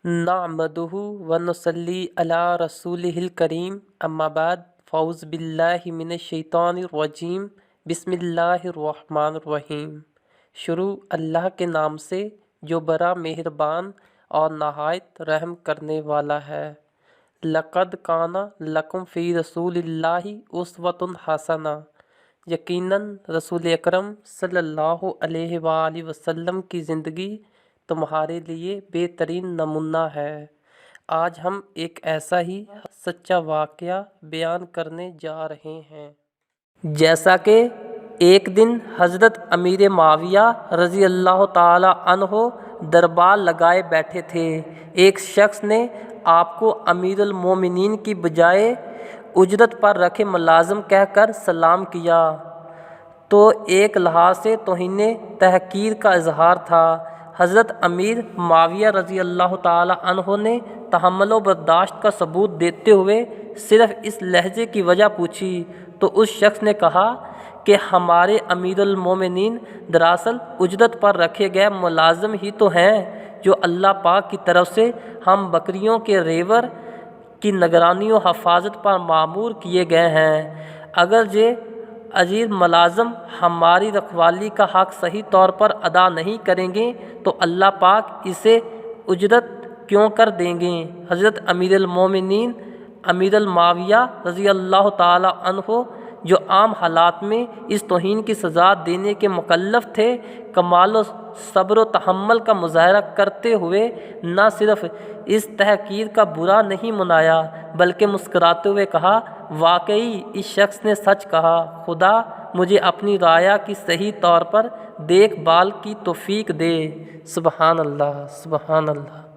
نعمدہ ونصلی علی رسولہ الکریم اما بعد فاعوذ باللہ من الشیطان الرجیم بسم اللہ الرحمن الرحیم۔ شروع اللہ کے نام سے جو بڑا مہربان اور نہایت رحم کرنے والا ہے۔ لقد کان لکم فی رسول اللہ اسوۃ حسنہ، یقیناً رسول اکرم صلی اللہ علیہ وآلہ وسلم کی زندگی تمہارے لیے بہترین نمونہ ہے۔ آج ہم ایک ایسا ہی سچا واقعہ بیان کرنے جا رہے ہیں۔ جیسا کہ ایک دن حضرت امیر معاویہ رضی اللہ تعالی عنہ دربار لگائے بیٹھے تھے۔ ایک شخص نے آپ کو امیر المومنین کی بجائے اجرت پر رکھے ملازم کہہ کر سلام کیا تو ایک لحاظ سے توہین تحقیر کا اظہار تھا۔ حضرت امیر معاویہ رضی اللہ تعالی عنہ نے تحمل و برداشت کا ثبوت دیتے ہوئے صرف اس لہجے کی وجہ پوچھی تو اس شخص نے کہا کہ ہمارے امیر المومنین دراصل اجرت پر رکھے گئے ملازم ہی تو ہیں جو اللہ پاک کی طرف سے ہم بکریوں کے ریوڑ کی نگرانی و حفاظت پر مامور کیے گئے ہیں۔ اگر یہ عزیز ملازم ہماری رکھوالی کا حق صحیح طور پر ادا نہیں کریں گے تو اللہ پاک اسے اجرت کیوں کر دیں گے؟ حضرت امیر المومنین امیر المعاویہ رضی اللہ تعالی عنہ جو عام حالات میں اس توہین کی سزا دینے کے مکلف تھے، کمال و صبر و تحمل کا مظاہرہ کرتے ہوئے نہ صرف اس تحقیر کا برا نہیں منایا بلکہ مسکراتے ہوئے کہا، واقعی اس شخص نے سچ کہا، خدا مجھے اپنی رعایا کی صحیح طور پر دیکھ بھال کی توفیق دے۔ سبحان اللہ، سبحان اللہ۔